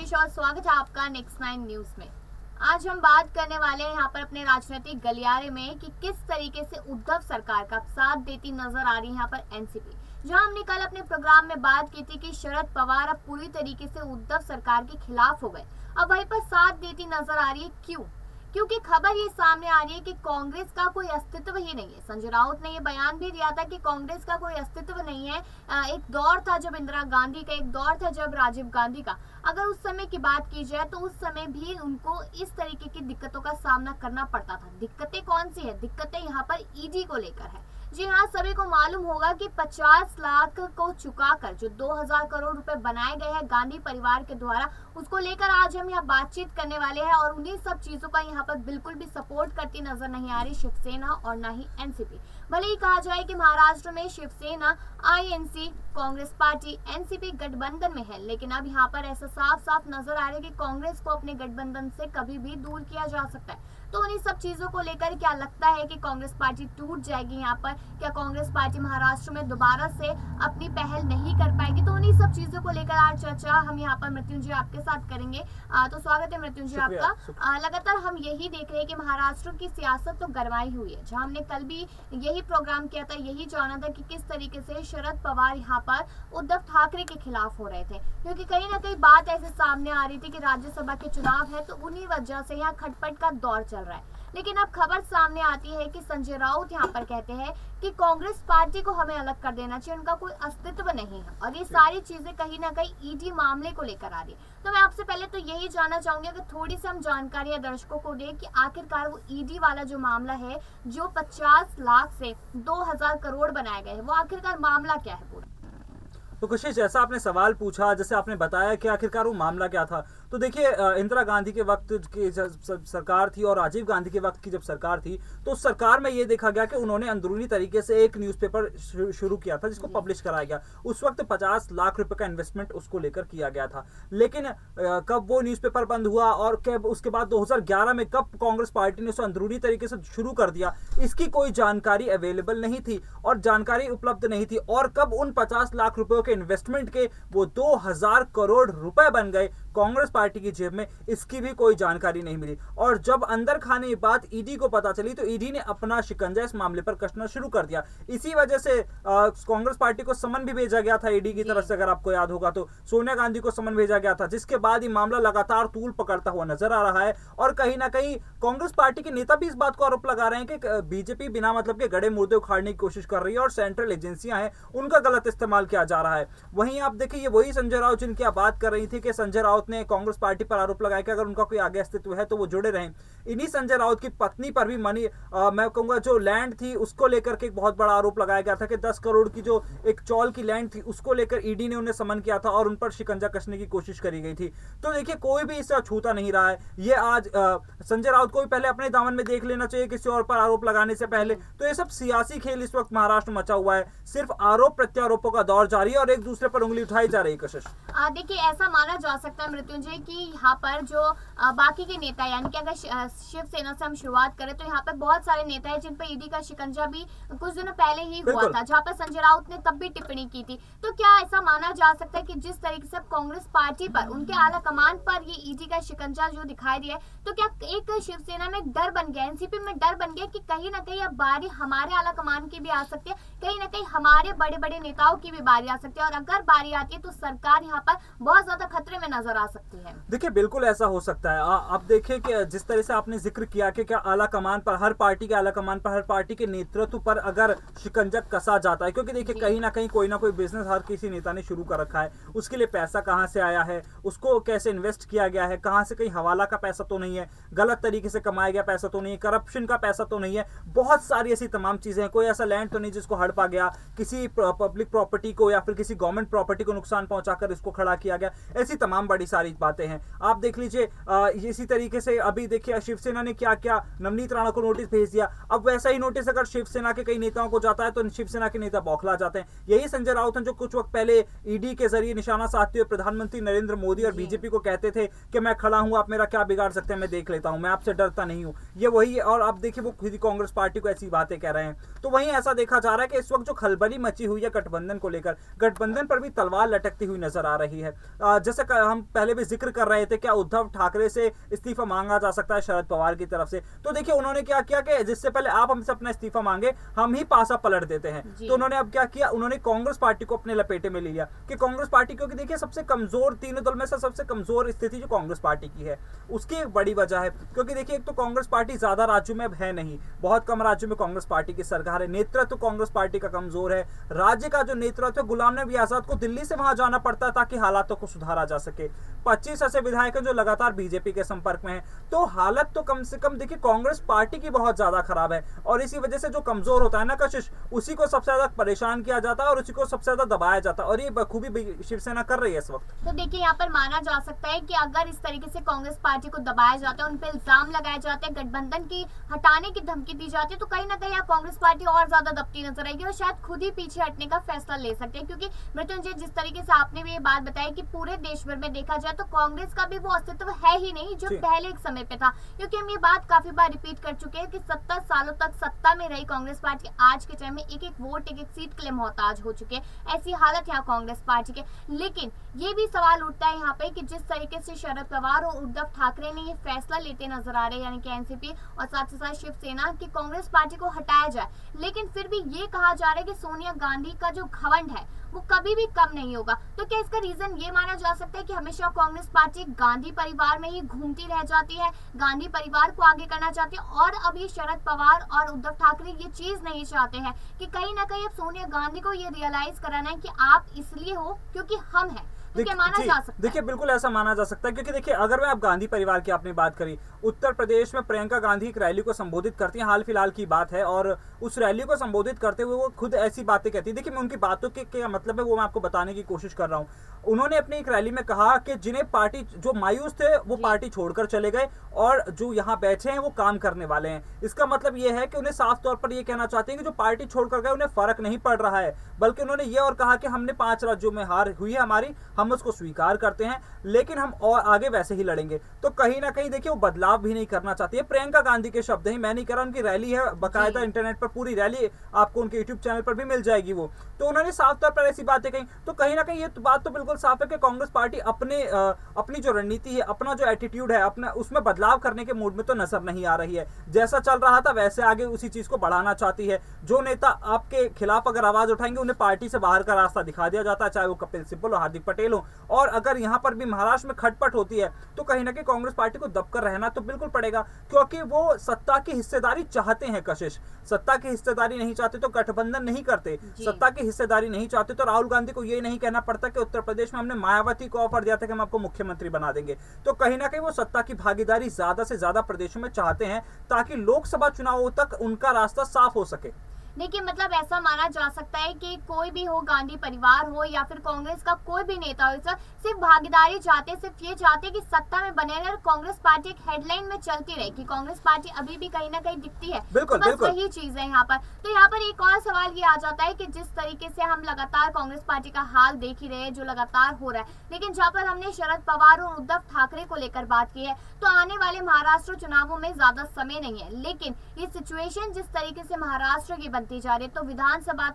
नीतीश और स्वागत है आपका नेक्स्ट 9 न्यूज में। आज हम बात करने वाले हैं यहाँ पर अपने राजनीतिक गलियारे में कि किस तरीके से उद्धव सरकार का साथ देती नजर आ रही है यहाँ पर एनसीपी। जहां हमने कल अपने प्रोग्राम में बात की थी कि शरद पवार अब पूरी तरीके से उद्धव सरकार के खिलाफ हो गए, अब वहीं पर साथ देती नजर आ रही है। क्यों? क्योंकि खबर ये सामने आ रही है कि कांग्रेस का कोई अस्तित्व ही नहीं है। संजय राउत ने ये बयान भी दिया था कि कांग्रेस का कोई अस्तित्व नहीं है। एक दौर था जब इंदिरा गांधी का, एक दौर था जब राजीव गांधी का। अगर उस समय की बात की जाए तो उस समय भी उनको इस तरीके की दिक्कतों का सामना करना पड़ता था। दिक्कतें कौन सी है? दिक्कतें यहाँ पर ईडी को लेकर है। जी हाँ, सभी को मालूम होगा कि 50 लाख को चुकाकर जो 2000 करोड़ रुपए बनाए गए हैं गांधी परिवार के द्वारा, उसको लेकर आज हम यहाँ बातचीत करने वाले हैं। और उन्हीं सब चीजों का यहाँ पर बिल्कुल भी सपोर्ट करती नजर नहीं आ रही शिवसेना और ना ही एनसीपी। भले ही कहा जाए कि महाराष्ट्र में Shiv Sena, INC, Congress party, NCP गठबंधन में है, लेकिन अब यहाँ पर ऐसा साफ साफ नजर आ रहा है कि कांग्रेस को अपने गठबंधन से कभी भी दूर किया जा सकता है। तो उन्हीं सब चीजों को लेकर क्या लगता है कि कांग्रेस पार्टी टूट जाएगी यहाँ पर? क्या कांग्रेस पार्टी महाराष्ट्र में दोबारा से अपनी पहल नहीं कर पाएगी? तो उन्हीं सब चीजों को लेकर आज चर्चा हम यहाँ पर मृत्युंजय आपके साथ करेंगे। तो स्वागत है मृत्युंजय आपका। लगातार हम यही देख रहे हैं कि महाराष्ट्र की सियासत तो गरमाई हुई है। जहाँ हमने कल भी यही प्रोग्राम किया था, यही जाना था कि किस तरीके से शरद पवार यहाँ पर उद्धव ठाकरे के खिलाफ हो रहे थे, क्योंकि कहीं ना कहीं बात ऐसे सामने आ रही थी कि राज्यसभा के चुनाव है, तो उन्हीं वजह से यहाँ खटपट का दौर चल रहा है। लेकिन अब खबर सामने आती है कि संजय राउत यहाँ पर कहते हैं कि कांग्रेस पार्टी को हमें अलग कर देना चाहिए, उनका कोई अस्तित्व नहीं है। और ये सारी चीजें कहीं ना कहीं ईडी मामले को लेकर आ रही है। तो मैं आपसे पहले तो यही जानना चाहूंगी कि थोड़ी सी हम जानकारी दर्शकों को दें कि आखिरकार वो ईडी वाला जो मामला है, जो 50 लाख से 2000 करोड़ बनाए गए हैं, वो आखिरकार मामला क्या है पूरा? तो कशिश, जैसा आपने सवाल पूछा, जैसे आपने बताया कि आखिरकार वो मामला क्या था, तो देखिए इंदिरा गांधी के वक्त की सरकार थी और राजीव गांधी के वक्त की जब सरकार थी, तो उस सरकार में ये देखा गया कि उन्होंने अंदरूनी तरीके से एक न्यूज़पेपर शुरू किया था जिसको पब्लिश कराया गया। उस वक्त 50 लाख रुपए का इन्वेस्टमेंट उसको लेकर किया गया था। लेकिन कब वो न्यूज़पेपर बंद हुआ और कब उसके बाद 2011 में कब कांग्रेस पार्टी ने उसे अंदरूनी तरीके से शुरू कर दिया, इसकी कोई जानकारी अवेलेबल नहीं थी और जानकारी उपलब्ध नहीं थी। और कब उन 50 लाख रुपयों के इन्वेस्टमेंट के वो 2000 करोड़ रुपए बन गए कांग्रेस पार्टी की जेब में, इसकी भी कोई जानकारी नहीं मिली। और जब अंदर खाने की बात ईडी को पता चली तो ईडी ने अपना शिकंजा इस मामले पर कसना शुरू कर दिया। इसी वजह से कांग्रेस पार्टी को समन भी भेजा गया था ईडी की तरफ से। अगर आपको याद होगा तो सोनिया गांधी को समन भेजा गया था, जिसके बाद ये मामला लगातार तूल पकड़ता हुआ नजर आ रहा है। और कहीं ना कहीं कांग्रेस पार्टी के नेता भी इस बात को आरोप लगा रहे हैं कि बीजेपी बिना मतलब के गड़े मुर्दे उखाड़ने की कोशिश कर रही है और सेंट्रल एजेंसियां हैं उनका गलत इस्तेमाल किया जा रहा है। वहीं आप देखिए, ये वही संजय राउत जिनकी आप बात कर रही थी कि संजय राउत ने कांग्रेस पार्टी पर आरोप लगाया कि अगर उनका कोई आगे अस्तित्व है तो वो जुड़े रहें। इन्हीं संजय राउत की पत्नी पर भी मैं कहूंगा जो लैंड थी उसको लेकर के एक बहुत बड़ा आरोप लगाया गया था कि 10 करोड़ की जो एक चौल की लैंड थी उसको लेकर ईडी ने उन्हें समन किया था और उन पर शिकंजा कसने की कोशिश करी गई थी। तो देखिए, कोई भी इससे छूता नहीं रहा है। ये आज संजय राउत को भी पहले अपने दामन में देख लेना चाहिए किसी और पर आरोप लगाने से पहले। तो ये सब सियासी खेल इस वक्त महाराष्ट्र में मचा हुआ है। सिर्फ आरोप प्रत्यारोपों का दौर जारी है और एक दूसरे पर उंगली उठाई जा रही है। कशिश, देखिए, ऐसा माना जा सकता है मृत्युंजय कि यहाँ पर जो बाकी के नेता, यानी कि अगर शिवसेना से हम शुरुआत करें तो यहाँ पर बहुत सारे नेता हैं जिन पर ईडी का शिकंजा भी कुछ दिनों पहले ही हुआ था, जहाँ पर संजय राउत ने तब भी टिप्पणी की थी। तो क्या ऐसा माना जा सकता है कि जिस तरीके से कांग्रेस पार्टी पर, उनके आला कमान पर ये ईडी का शिकंजा जो दिखाई दिया है, तो क्या एक शिवसेना में डर बन गया, एनसीपी में डर बन गया कि कहीं ना कहीं अब बारी हमारे आला कमान की भी आ सकती है, कहीं ना कहीं हमारे बड़े बड़े नेताओं की भी बारी आ सकती है, और अगर बारी आती है तो सरकार यहाँ पर बहुत ज्यादा खतरे में नजर आ सकती है? देखिए, बिल्कुल ऐसा हो सकता है। आप देखिए कि जिस तरह से आपने जिक्र किया कि क्या आला कमान पर, हर पार्टी के आला कमान पर, हर पार्टी के नेतृत्व पर अगर शिकंजा कसा जाता है, क्योंकि देखिए कहीं ना कहीं कोई ना कोई बिजनेस हर किसी नेता ने शुरू कर रखा है। उसके लिए पैसा कहां से आया है, उसको कैसे इन्वेस्ट किया गया है, कहां से कहीं हवाला का पैसा तो नहीं है, गलत तरीके से कमाया गया पैसा तो नहीं है, करप्शन का पैसा तो नहीं है, बहुत सारी ऐसी तमाम चीजें हैं। कोई ऐसा लैंड तो नहीं जिसको हड़पा गया, किसी पब्लिक प्रॉपर्टी को या फिर किसी गवर्नमेंट प्रॉपर्टी को नुकसान पहुंचाकर इसको खड़ा किया गया। ऐसी तमाम बड़ी सारी बातें हैं। आप देख लीजिए, इसी तरीके से अभी देखिए शिवसेना ने क्या क्या नवनीत राणा को नोटिस भेज दिया। अब वैसा ही नोटिस अगर शिवसेना के कई नेताओं को जाता है तो शिवसेना के नेता बौखला जाते हैं। यही संजय राउत हैं जो कुछ वक्त पहले ईडी के जरिए निशाना साधते हुए प्रधानमंत्री नरेंद्र मोदी और बीजेपी को कहते थे कि मैं खड़ा हूं, आप मेरा क्या बिगाड़ सकते हैं, मैं देख लेता हूं, मैं आपसे डरता नहीं हूं। ये वही है। और अब देखिए वो खुद कांग्रेस पार्टी को ऐसी बातें कह रहे हैं। तो वहीं ऐसा देखा जा रहा है कि इस वक्त जो खलबली मची हुई है गठबंधन को लेकर, गठबंधन पर भी तलवार लटकती हुई नजर आ रही है। जैसे हम पहले भी जिक्र कर रहे थे, क्या उद्धव ठाकरे से इस्तीफा मांगा जा सकता है शरद पवार की तरफ से। तो देखिए उन्होंने क्या किया कि जिससे पहले आप हमसे अपना इस्तीफा मांगे हम ही पासा पलट देते हैं। तो उन्होंने अब क्या किया, उन्होंने कांग्रेस पार्टी को अपने लपेटे में ले लिया कि कांग्रेस पार्टी, क्योंकि देखिए सबसे कमजोर तीनों दल में से सबसे कमजोर स्थिति जो कांग्रेस पार्टी की है, उसकी एक बड़ी वजह है क्योंकि देखिए एक तो कांग्रेस पार्टी ज्यादा राज्यों में अब है नहीं, बहुत कम राज्यों में कांग्रेस पार्टी की सरकार है, नेतृत्व कांग्रेस पार्टी का कमजोर है, राज्य का जो नेतृत्व है गुलाम नबी आजाद को दिल्ली से वहां जाना पड़ता है ताकि हालातों को सुधारा जा सके। 25 ऐसे विधायक हैं जो लगातार बीजेपी के संपर्क में हैं, तो हालत तो कम से कम देखिए कांग्रेस पार्टी की बहुत ज्यादा खराब है और इसी वजह से जो कमजोर होता है ना कशिश, उसी को सबसे ज्यादा परेशान किया जाता है और उसी को सबसे ज्यादा दबाया जाता है और ये बखूबी शिवसेना कर रही है इस वक्त। तो देखिए यहाँ पर माना जा सकता है कि अगर इस तरीके से कांग्रेस पार्टी को दबाया जाता है, उन पर इल्जाम लगाए जाते हैं, गठबंधन की हटाने की धमकी दी जाती है, तो कहीं ना कहीं कांग्रेस पार्टी और ज्यादा दबती नजर आएगी और शायद खुद ही पीछे हटने का फैसला ले सकते हैं। क्योंकि मृत्युंजय, जिस तरीके से आपने भी ये बात बताई कि पूरे देश भर में देखा जाए तो कांग्रेस का भी वो अस्तित्व है ही नहीं जो पहले एक समय पे था, क्योंकि हम ये बात काफी बार रिपीट कर चुके हैं कि 70 सालों तक सत्ता में रही कांग्रेस पार्टी आज के टाइम में एक एक वोट, एक एक सीट के लिए मोहताज हो चुके हैं। ऐसी हालत यहाँ कांग्रेस पार्टी के। लेकिन ये भी सवाल उठता है यहाँ पे कि जिस तरीके से शरद पवार और उद्धव ठाकरे ने ये फैसला लेते नजर आ रहे हैं, यानी कि एनसीपी और साथ ही साथ शिवसेना की कांग्रेस पार्टी को हटाया जाए, लेकिन फिर भी ये कहा जा रहा है कि सोनिया गांधी का जो घमंड है वो कभी भी कम नहीं होगा। तो क्या इसका रीजन ये माना जा सकता है कि हमेशा कांग्रेस पार्टी गांधी परिवार में ही घूमती रह जाती है, गांधी परिवार को आगे करना चाहती है और अब ये शरद पवार और उद्धव ठाकरे ये चीज नहीं चाहते हैं कि कहीं ना कहीं अब सोनिया गांधी को ये रियलाइज कराना है कि आप इसलिए हो क्योंकि हम हैं। देखिए बिल्कुल ऐसा माना जा सकता है क्योंकि देखिए अगर मैं आप गांधी परिवार की आपने बात करी, उत्तर प्रदेश में प्रियंका गांधी एक रैली को संबोधित करती हैं, हाल फिलहाल की बात है, और उस रैली को संबोधित करते हुए वो खुद ऐसी बातें कहती है। देखिए मैं उनकी बातों के क्या मतलब है वो मैं आपको बताने की कोशिश कर रहा हूँ। उन्होंने अपनी एक रैली में कहा कि जिन्हें पार्टी जो मायूस थे वो पार्टी छोड़कर चले गए और जो यहाँ बैठे हैं वो काम करने वाले हैं। इसका मतलब ये है कि उन्हें साफ तौर पर ये कहना चाहते हैं कि जो पार्टी छोड़कर गए उन्हें फर्क नहीं पड़ रहा है, बल्कि उन्होंने ये और कहा कि हमने 5 राज्यों में हार हुई है हमारी, हम उसको स्वीकार करते हैं, लेकिन हम और आगे वैसे ही लड़ेंगे। तो कहीं ना कहीं देखिए वो बदलाव भी नहीं करना चाहती है। प्रियंका गांधी के शब्द ही, मैं नहीं कह रहा, उनकी रैली है, बाकायदा इंटरनेट पर पूरी रैली आपको उनके यूट्यूब चैनल पर भी मिल जाएगी वो। तो उन्होंने साफ तौर पर ऐसी बातें कही। तो कहीं ना कहीं ये बात तो बिल्कुल साफ है कि कांग्रेस पार्टी अपनी जो रणनीति है, अपना जो एटीट्यूड है, अपना उसमें बदलाव करने के मूड में तो नजर नहीं आ रही है। जैसा चल रहा था वैसे आगे उसी चीज को बढ़ाना चाहती है। जो नेता आपके खिलाफ अगर आवाज उठाएंगे उन्हें पार्टी से बाहर का रास्ता दिखा दिया जाता है, चाहे वो कपिल सिब्बल और हार्दिक पटेल हो। और अगर यहाँ पर भी महाराष्ट्र में खटपट होती है तो कहीं ना कहीं कांग्रेस पार्टी को दबकर रहना तो बिल्कुल पड़ेगा, क्योंकि वो सत्ता की हिस्सेदारी चाहते हैं। कशिश, सत्ता की हिस्सेदारी नहीं चाहते तो गठबंधन नहीं करते, सत्ता की हिस्सेदारी नहीं चाहते तो राहुल गांधी को ये नहीं कहना पड़ता कि उत्तर प्रदेश में हमने मायावती को ऑफर दिया था कि हम आपको मुख्यमंत्री बना देंगे। तो कहीं ना कहीं वो सत्ता की भागीदारी ज्यादा से ज्यादा प्रदेशों में चाहते हैं ताकि लोकसभा चुनावों तक उनका रास्ता साफ हो सके। देखिए मतलब ऐसा माना जा सकता है कि कोई भी हो, गांधी परिवार हो या फिर कांग्रेस का कोई भी नेता हो, सिर्फ भागीदारी चाहते, सिर्फ ये चाहते कि सत्ता में बने रहे, कांग्रेस पार्टी एक हेडलाइन में चलती रहे कि कांग्रेस पार्टी अभी भी कहीं ना कहीं दिखती है। बिल्कुल, तो बस वही चीज है यहाँ पर। तो यहाँ पर एक और सवाल ये आ जाता है कि जिस तरीके से हम लगातार कांग्रेस पार्टी का हाल देख ही रहे हैं जो लगातार हो रहा है, लेकिन जहाँ पर हमने शरद पवार और उद्धव ठाकरे को लेकर बात की है, तो आने वाले महाराष्ट्र चुनावों में ज्यादा समय नहीं है, लेकिन ये सिचुएशन जिस तरीके से महाराष्ट्र की बनती जा रही है, तो विधानसभा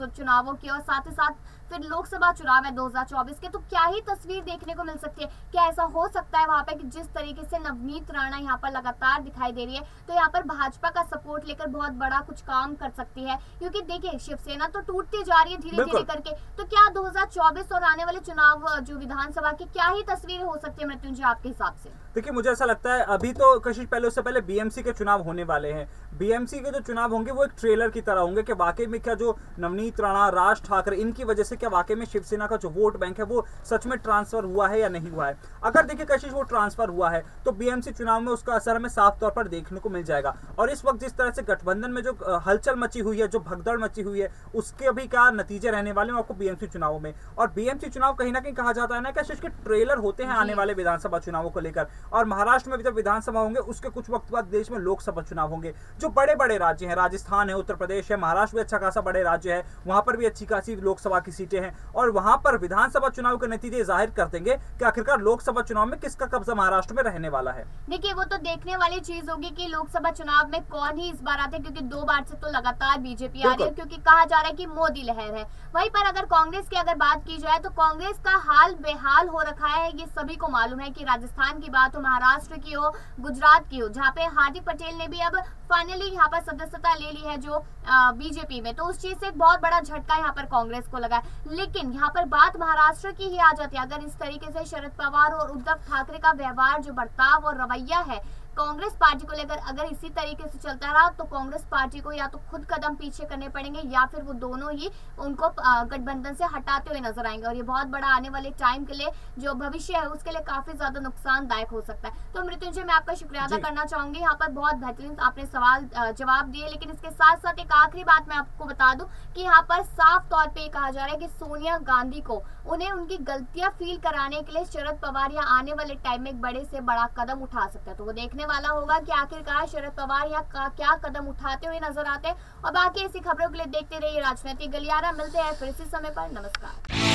चुनावों की और साथ ही साथ फिर लोकसभा चुनाव है 2024 के, तो क्या ही तस्वीर देखने को मिल सकती है। क्या ऐसा हो सकता है वहां पे कि जिस तरीके से नवनीत राणा यहाँ पर लगातार दिखाई दे रही है, तो यहाँ पर भाजपा का सपोर्ट लेकर बहुत बड़ा कुछ काम कर सकती है, क्योंकि देखिए शिवसेना तो टूटती जा रही है धीरे धीरे करके। तो क्या 2024 और आने वाले चुनाव जो विधानसभा की क्या ही तस्वीरें हो सकती है मृत्युंजय आपके हिसाब से? देखिए मुझे ऐसा लगता है अभी तो कशिश पहले उससे पहले बीएमसी के चुनाव होने वाले हैं। बीएमसी के जो चुनाव होंगे वो एक ट्रेलर की तरह होंगे कि वाकई में क्या जो नवनीत राणा, राज ठाकरे, इनकी वजह से क्या वाकई में शिवसेना का जो वोट बैंक है वो सच में ट्रांसफर हुआ है या नहीं हुआ है। अगर देखिए कशिश वो ट्रांसफर हुआ है तो बीएमसी चुनाव में उसका असर हमें साफ तौर पर देखने को मिल जाएगा। और इस वक्त जिस तरह से गठबंधन में जो हलचल मची हुई है, जो भगदड़ मची हुई है, उसके अभी क्या नतीजे रहने वाले हैं आपको बीएमसी चुनावों में। और बीएमसी चुनाव कहीं ना कहीं कहा जाता है ना कशिश के ट्रेलर होते हैं आने वाले विधानसभा चुनावों को लेकर। और महाराष्ट्र में जब विधानसभा होंगे उसके कुछ वक्त बाद देश में लोकसभा चुनाव होंगे। जो बड़े बड़े राज्य हैं, राजस्थान है, उत्तर प्रदेश प्रदेश है, महाराष्ट्र भी अच्छा खासा बड़े राज्य है, वहां पर भी अच्छी खासी लोकसभा की सीटें हैं और वहां पर विधानसभा चुनाव के नतीजे जाहिर कर देंगे कि आखिरकार लोकसभा चुनाव में किसका कब्जा महाराष्ट्र में रहने वाला है। देखिए वो तो देखने वाली चीज होगी कि लोकसभा चुनाव में कौन ही इस बार आते हैं, क्योंकि 2 बार से तो लगातार बीजेपी आ रही है, क्योंकि कहा जा रहा है कि मोदी लहर है। वहीं पर अगर कांग्रेस की अगर बात की जाए तो कांग्रेस का हाल बेहाल हो रखा है, ये सभी को मालूम है कि राजस्थान की बात हो, महाराष्ट्र की हो, गुजरात की हो, जहाँ पे हार्दिक पटेल ने भी अब फाइनली यहाँ पर सदस्यता ले ली है जो बीजेपी में, तो उस चीज से एक बहुत बड़ा झटका यहाँ पर कांग्रेस को लगा है। लेकिन यहाँ पर बात महाराष्ट्र की ही आ जाती है। अगर इस तरीके से शरद पवार और उद्धव ठाकरे का व्यवहार, जो बर्ताव और रवैया है कांग्रेस पार्टी को लेकर, अगर इसी तरीके से चलता रहा तो कांग्रेस पार्टी को या तो खुद कदम पीछे करने पड़ेंगे या फिर वो दोनों ही उनको गठबंधन से हटाते हुए नजर आएंगे और ये बहुत बड़ा आने वाले टाइम के लिए जो भविष्य है उसके लिए काफी ज्यादा नुकसानदायक हो सकता है। तो मृत्युंजय, मैं आपका शुक्रिया अदा करना चाहूंगी, यहाँ पर बहुत बेहतरीन आपने सवाल जवाब दिए। लेकिन इसके साथ साथ एक आखिरी बात मैं आपको बता दूं कि यहाँ पर साफ तौर पे कहा जा रहा है कि सोनिया गांधी को उन्हें उनकी गलतियां फील कराने के लिए शरद पवार या आने वाले टाइम में एक बड़े से बड़ा कदम उठा सकता है। तो वो देखने वाला होगा कि आखिरकार शरद पवार यहाँ क्या कदम उठाते हुए नजर आते हैं। और बाकी ऐसी खबरों के लिए देखते रहिए राजनीतिक गलियारा। मिलते हैं फिर इसी समय पर। नमस्कार।